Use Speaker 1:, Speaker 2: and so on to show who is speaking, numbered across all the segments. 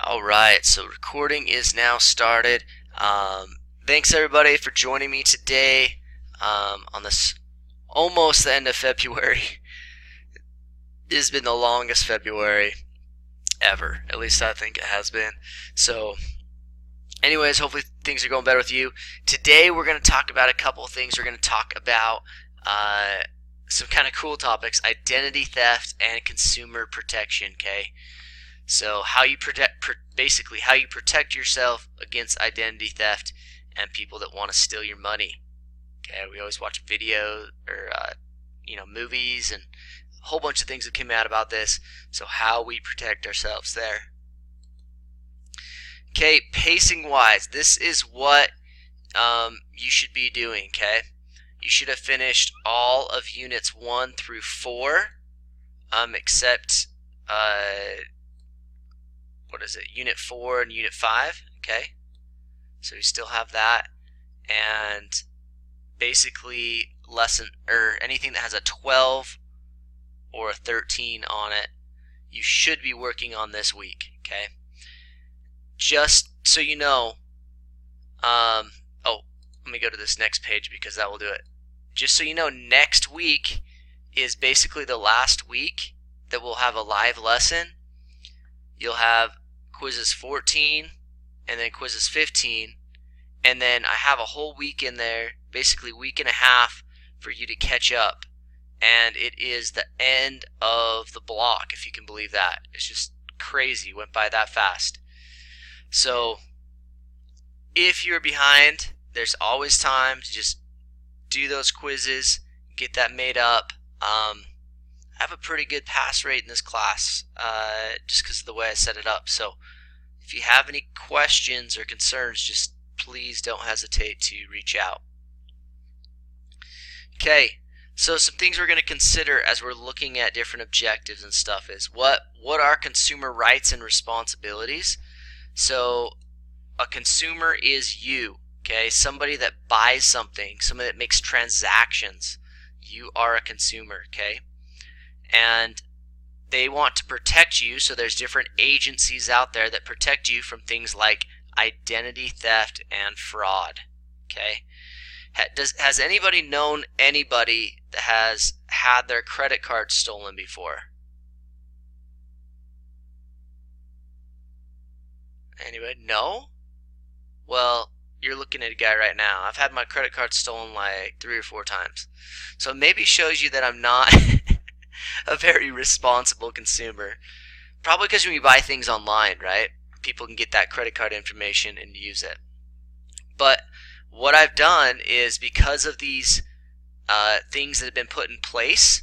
Speaker 1: All right, so recording is now started. Thanks everybody for joining me today on this almost the end of February. This has been the longest February ever. At least I think it has been. So, anyways, hopefully things are going better with you. Today we're going to talk about a couple of things. We're going to talk about some kind of cool topics: identity theft and consumer protection. Okay. So how you basically how you protect yourself against identity theft and people that want to steal your money. Okay, we always watch videos or movies and a whole bunch of things that came out about this. So how we protect ourselves there. Okay, pacing wise, this is what you should be doing. Okay, you should have finished all of units 1 through 4, except what is it, Unit 4 and Unit 5, okay? So you still have that, and basically lesson, or anything that has a 12 or a 13 on it, you should be working on this week, okay? Just so you know, let me go to this next page because that will do it. Just so you know, next week is basically the last week that we'll have a live lesson. You'll have quizzes 14 and then quizzes 15, and then I have a whole week in there, basically week and a half, for you to catch up. And it is the end of the block, if you can believe that. It's just crazy, went by that fast. So if you're behind, there's always time to just do those quizzes, get that made up. I have a pretty good pass rate in this class, just because of the way I set it up. So if you have any questions or concerns, just please don't hesitate to reach out. Okay, so some things we're going to consider as we're looking at different objectives and stuff is what are consumer rights and responsibilities? So a consumer is you, okay? Somebody that buys something, somebody that makes transactions. You are a consumer, okay? And they want to protect you, so there's different agencies out there that protect you from things like identity theft and fraud. Okay, has anybody known anybody that has had their credit card stolen before? Anybody? No? Well, you're looking at a guy right now. I've had my credit card stolen like 3 or 4 times. So it maybe shows you that I'm not a very responsible consumer. Probably because when you buy things online, right, people can get that credit card information and use it. But what I've done is, because of these things that have been put in place,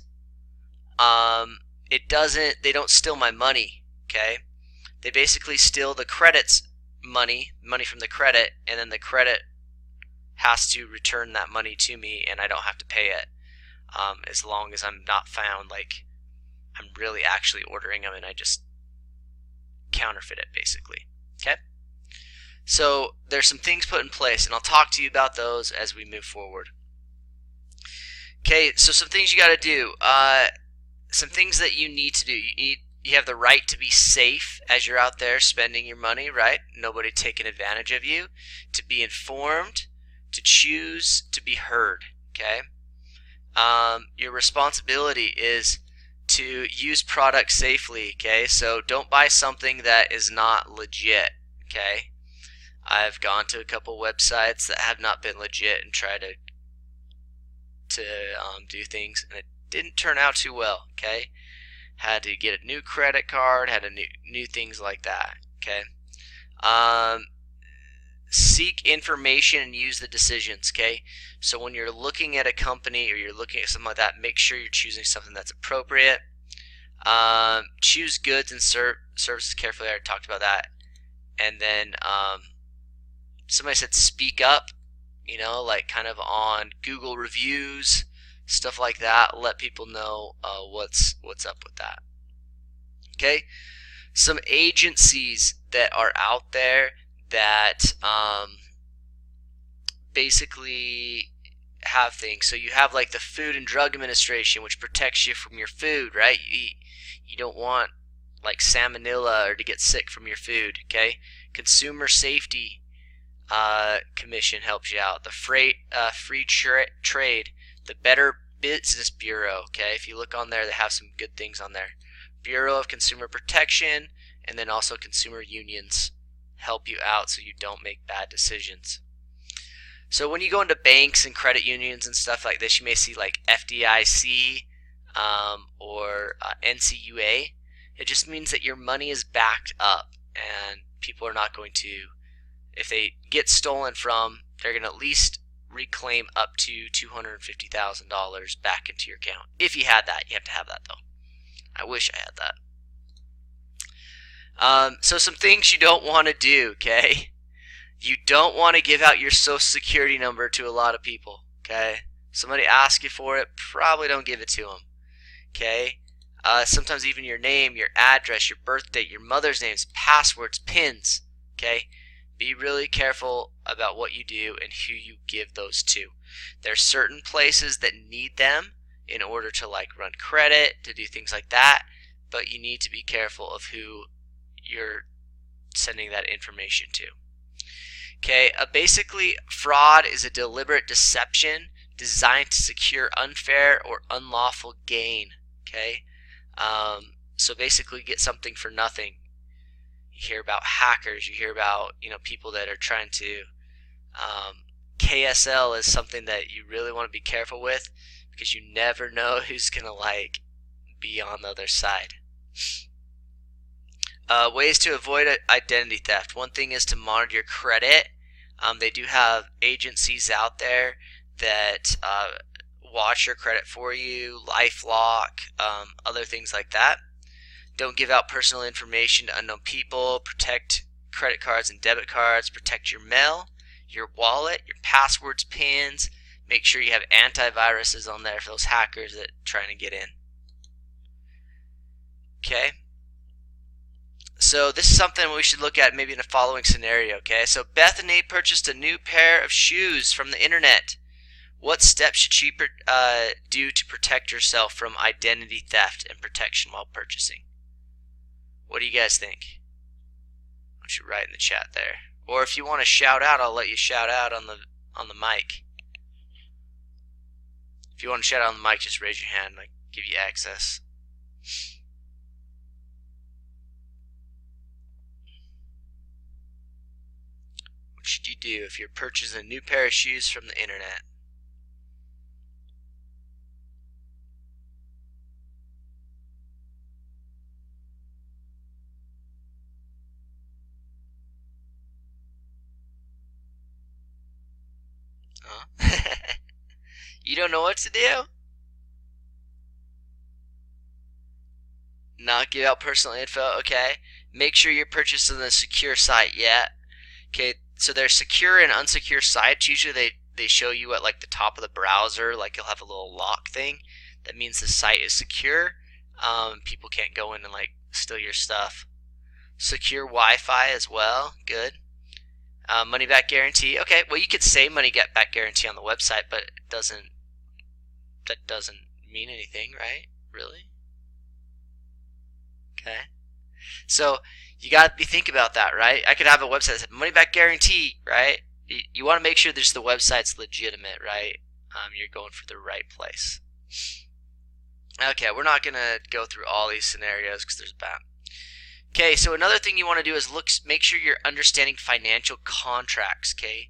Speaker 1: they don't steal my money, okay? They basically steal the credit's money from the credit, and then the credit has to return that money to me, and I don't have to pay it. As long as I'm not found like I'm really actually ordering them and I just counterfeit it, basically. Okay? So there's some things put in place, and I'll talk to you about those as we move forward. Okay, so some things you got to do. Some things that you need to do. You have the right to be safe as you're out there spending your money, right? Nobody taking advantage of you. To be informed, to choose, to be heard. Okay? Your responsibility is to use products safely, okay? So don't buy something that is not legit, okay? I've gone to a couple websites that have not been legit and tried to do things, and it didn't turn out too well, okay? Had to get a new credit card, had to new things like that, okay? Seek information and use the decisions, okay? So when you're looking at a company or you're looking at something like that, make sure you're choosing something that's appropriate. Choose goods and services carefully. I already talked about that. And then somebody said speak up, like kind of on Google reviews, stuff like that. Let people know what's up with that. Okay? Some agencies that are out there that basically have things. So you have like the Food and Drug Administration, which protects you from your food, right? You don't want like salmonella or to get sick from your food. Okay, Consumer Safety Commission helps you out. The Free Trade, the Better Business Bureau. Okay, if you look on there, they have some good things on there. Bureau of Consumer Protection, and then also consumer unions help you out so you don't make bad decisions. So when you go into banks and credit unions and stuff like this, you may see like FDIC or NCUA. It just means that your money is backed up, and people are not going to, if they get stolen from, they're going to at least reclaim up to $250,000 back into your account. If you had that, you have to have that though. I wish I had that. So some things you don't want to do, okay? You don't want to give out your social security number to a lot of people, okay? Somebody asks you for it, probably don't give it to them, okay? Sometimes even your name, your address, your birth date, your mother's names, passwords, pins, okay? Be really careful about what you do and who you give those to. There's certain places that need them in order to like run credit, to do things like that, but you need to be careful of who you're sending that information to. Okay, basically fraud is a deliberate deception designed to secure unfair or unlawful gain. Okay, so basically get something for nothing. You hear about hackers, you hear about people that are trying to KSL is something that you really want to be careful with, because you never know who's gonna like be on the other side. Ways to avoid identity theft. One thing is to monitor your credit. They do have agencies out there that watch your credit for you, LifeLock, other things like that. Don't give out personal information to unknown people. Protect credit cards and debit cards. Protect your mail, your wallet, your passwords, pins. Make sure you have antiviruses on there for those hackers that are trying to get in. Okay. So this is something we should look at maybe in the following scenario, okay? So Bethany purchased a new pair of shoes from the internet. What steps should she do to protect herself from identity theft and protection while purchasing? What do you guys think? Why don't you write in the chat there? Or if you want to shout out, I'll let you shout out on the mic. If you want to shout out on the mic, just raise your hand. I give you access. What should you do if you're purchasing a new pair of shoes from the internet? You don't know what to do? Not give out personal info, okay? Make sure you're purchasing a secure site, yeah. Okay, so there's secure and unsecure sites. Usually they show you at like the top of the browser, like you'll have a little lock thing. That means the site is secure. People can't go in and like steal your stuff. Secure Wi-Fi as well, good. Money back guarantee. Okay, well you could say money back guarantee on the website, but that doesn't mean anything, right? Really? Okay. So you got to be thinking about that, right? I could have a website that says money back guarantee, right? You want to make sure that the website's legitimate, right? You're going for the right place. Okay, we're not going to go through all these scenarios because there's bad. Okay, so another thing you want to do is make sure you're understanding financial contracts, okay?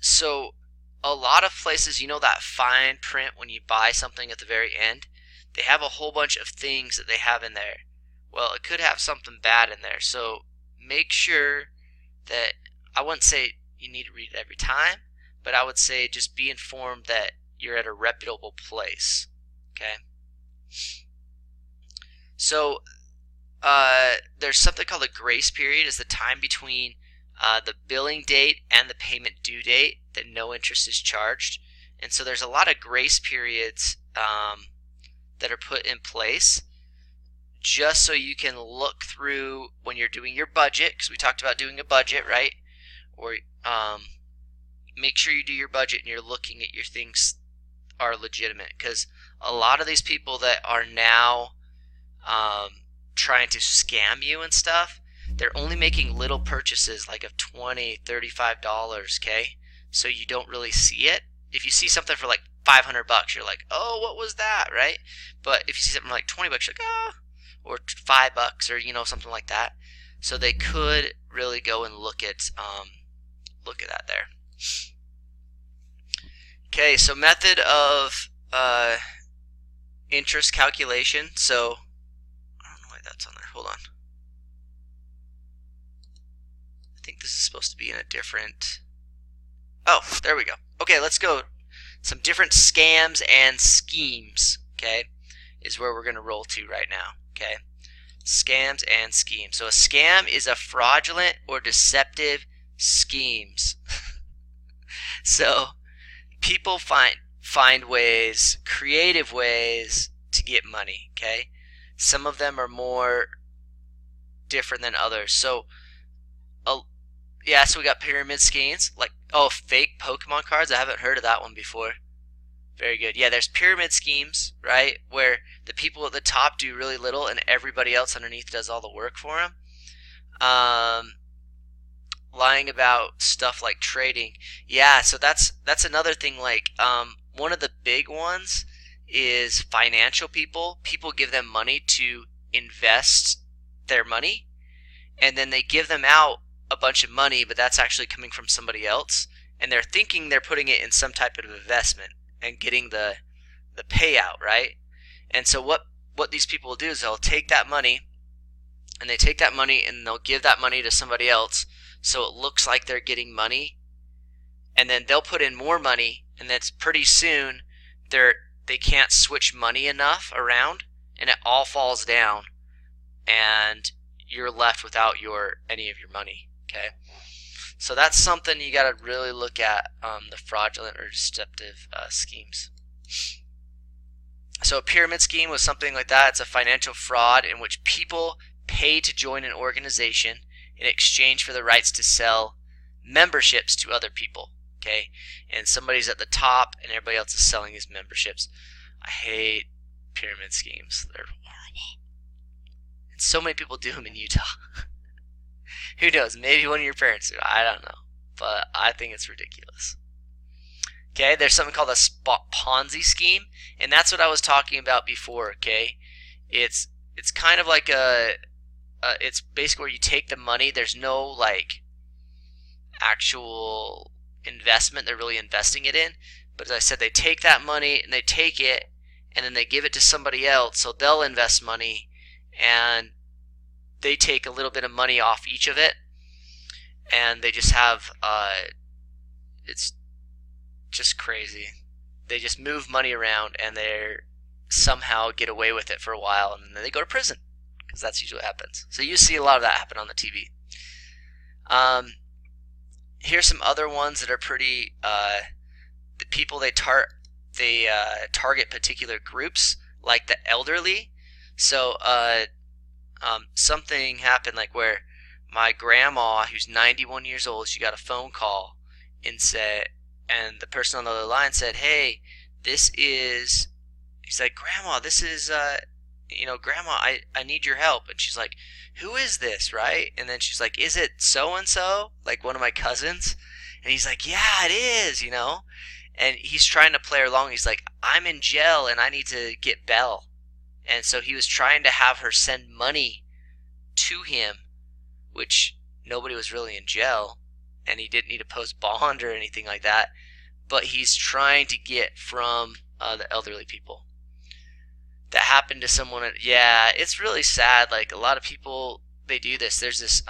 Speaker 1: So a lot of places, that fine print when you buy something at the very end, they have a whole bunch of things that they have in there. Well, it could have something bad in there. So make sure that, I wouldn't say you need to read it every time, but I would say just be informed that you're at a reputable place, okay? So there's something called a grace period. It's the time between the billing date and the payment due date that no interest is charged. And so there's a lot of grace periods that are put in place just so you can look through when you're doing your budget, because we talked about doing a budget, right? Or make sure you do your budget and you're looking at your things are legitimate, because a lot of these people that are now trying to scam you and stuff, they're only making little purchases like of $20, $35, okay? So you don't really see it. If you see something for like $500, you're like, oh, what was that, right? But if you see something like $20, you're like, ah, or $5, or something like that. So they could really go and look at that there. Okay, so method of interest calculation. So I don't know why that's on there. Hold on. I think this is supposed to be in a different. Oh, there we go. Okay, let's go. Some different scams and schemes, okay, is where we're going to roll to right now, okay? Scams and schemes. So a scam is a fraudulent or deceptive schemes. So people find ways, creative ways to get money, okay? Some of them are more different than others. So yeah, so we got pyramid schemes, like, oh, fake Pokemon cards. I haven't heard of that one before. Very good. Yeah, there's pyramid schemes, right, where the people at the top do really little and everybody else underneath does all the work for them. Lying about stuff like trading. Yeah, so that's another thing. Like, one of the big ones is financial people. People give them money to invest their money, and then they give them out a bunch of money, but that's actually coming from somebody else, and they're thinking they're putting it in some type of investment and getting the payout, right? And so what these people will do is they'll take that money, and they'll give that money to somebody else, so it looks like they're getting money, and then they'll put in more money, and that's pretty soon they can't switch money enough around, and it all falls down, and you're left without any of your money. Okay, so that's something you got to really look at, the fraudulent or deceptive schemes. So a pyramid scheme was something like that. It's a financial fraud in which people pay to join an organization in exchange for the rights to sell memberships to other people. Okay, and somebody's at the top and everybody else is selling these memberships. I hate pyramid schemes. They're horrible. And so many people do them in Utah. Who knows? Maybe one of your parents do. I don't know. But I think it's ridiculous. Okay, there's something called a Ponzi scheme, and that's what I was talking about before, okay? It's kind of like it's basically where you take the money. There's no, like, actual investment they're really investing it in. But as I said, they take that money, and they take it, and then they give it to somebody else, so they'll invest money, and they take a little bit of money off each of it, and they just have, it's just crazy. They just move money around, and they somehow get away with it for a while, and then they go to prison, because that's usually what happens. So you see a lot of that happen on the TV. Here's some other ones that are pretty, the people they target particular groups, like the elderly. So, something happened like where my grandma, who's 91 years old, she got a phone call and the person on the other line said, hey, he's like, Grandma, this is, Grandma, I need your help. And she's like, who is this, right? And then she's like, is it so-and-so, like one of my cousins? And he's like, yeah, it is, And he's trying to play her along. He's like, I'm in jail and I need to get bail. And so he was trying to have her send money to him, which nobody was really in jail, and he didn't need to post bond or anything like that. But he's trying to get from the elderly people. That happened to someone. Yeah, it's really sad. Like, a lot of people, they do this. There's this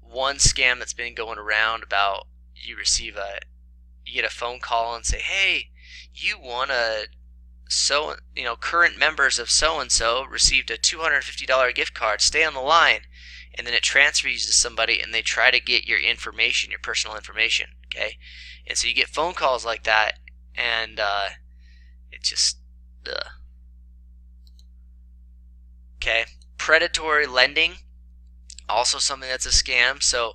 Speaker 1: one scam that's been going around about you get a phone call and say, hey, you want to current members of so-and-so received a $250 gift card. Stay on the line. And then it transfers you to somebody, and they try to get your information, your personal information, okay? And so you get phone calls like that, and it just, okay? Predatory lending, also something that's a scam. So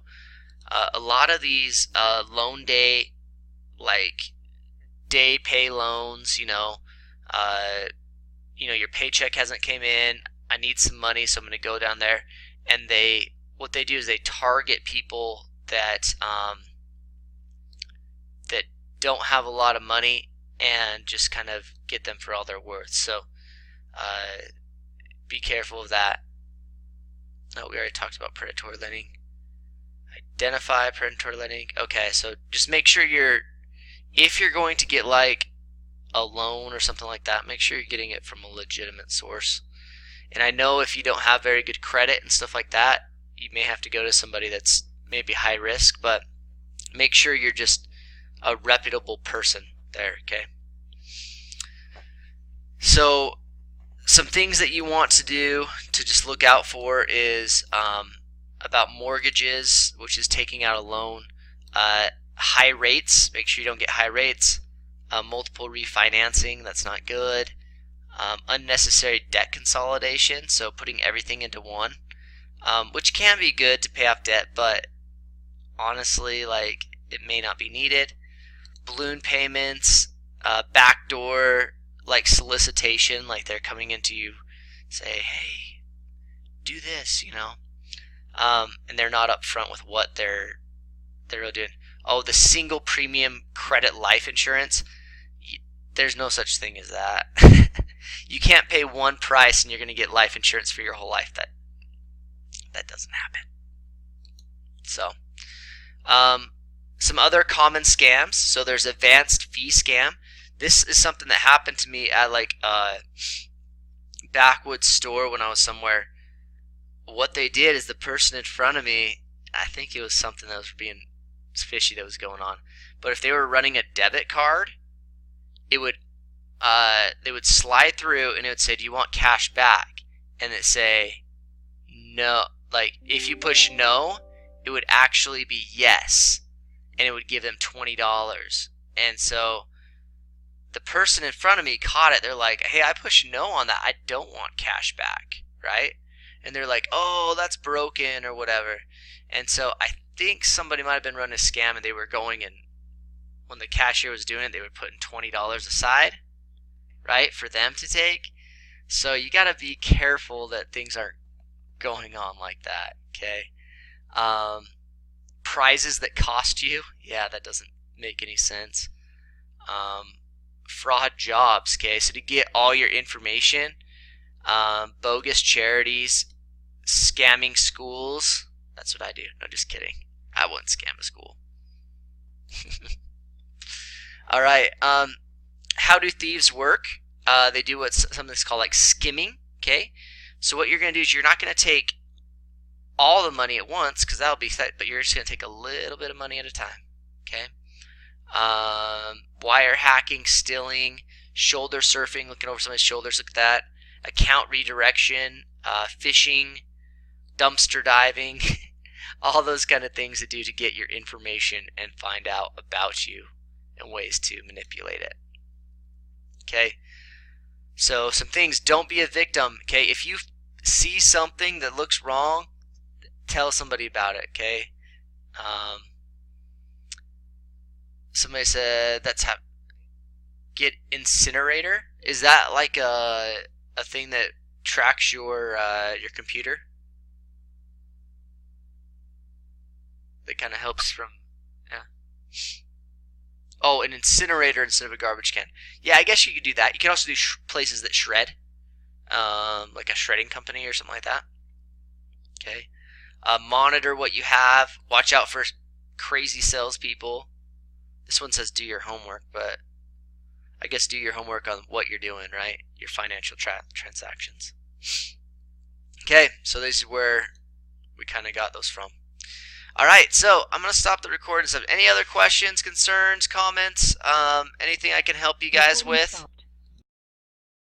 Speaker 1: a lot of these loan day, like day pay loans, your paycheck hasn't came in. I need some money, so I'm going to go down there. And what they do is they target people that that don't have a lot of money and just kind of get them for all they're worth. So be careful of that. Oh, we already talked about predatory lending. Identify predatory lending. Okay, so just make sure if you're going to get like a loan or something like that, make sure you're getting it from a legitimate source. And I know if you don't have very good credit and stuff like that, you may have to go to somebody that's maybe high risk, but make sure you're just a reputable person there, okay? So some things that you want to do to just look out for is about mortgages, which is taking out a loan, high rates, make sure you don't get high rates, multiple refinancing, that's not good, unnecessary debt consolidation, so putting everything into one, which can be good to pay off debt, but honestly, like, it may not be needed. Balloon payments, backdoor, like solicitation, like they're coming into you, say, hey, do this, and they're not upfront with what they're really doing. Oh, the single premium credit life insurance, there's no such thing as that. You can't pay one price and you're going to get life insurance for your whole life. That doesn't happen. So, some other common scams. So there's advanced fee scam. This is something that happened to me at like a backwoods store when I was somewhere. What they did is the person in front of me, I think it was something that was being fishy that was going on. But if they were running a debit card, they would slide through and it would say, do you want cash back? And it say no. Like if you push no, it would actually be yes, and it would give them $20. And so the person in front of me caught it. They're like, hey, I pushed no on that. I don't want cash back, right? And they're like, oh, that's broken or whatever. And so I think somebody might have been running a scam, and they were going, and when the cashier was doing it, they were putting $20 aside, right, for them to take. So you got to be careful that things aren't going on like that, okay? Prizes that cost you, yeah, that doesn't make any sense. Fraud jobs, okay? So to get all your information, bogus charities, scamming schools. That's what I do. No, just kidding. I wouldn't scam a school. All right. How do thieves work? They do something that's called like skimming. Okay. So what you're going to do is you're not going to take all the money at once, because that'll be set, but you're just going to take a little bit of money at a time. Okay. Wire hacking, stealing, shoulder surfing, looking over somebody's shoulders. Look at that. Account redirection, phishing, dumpster diving, all those kind of things to do to get your information and find out about you and ways to manipulate it. Okay, so some things, don't be a victim. Okay, if you see something that looks wrong, tell somebody about it. Okay, somebody said get incinerator. Is that like a thing that tracks your computer? That kind of helps from, yeah. Oh, an incinerator instead of a garbage can. Yeah, I guess you could do that. You can also do places that shred, like a shredding company or something like that. Okay. Monitor what you have. Watch out for crazy salespeople. This one says do your homework, but I guess do your homework on what you're doing, right? Your financial transactions. Okay, so this is where we kind of got those from. All right, so I'm going to stop the recording. So any other questions, concerns, comments, anything I can help you guys with?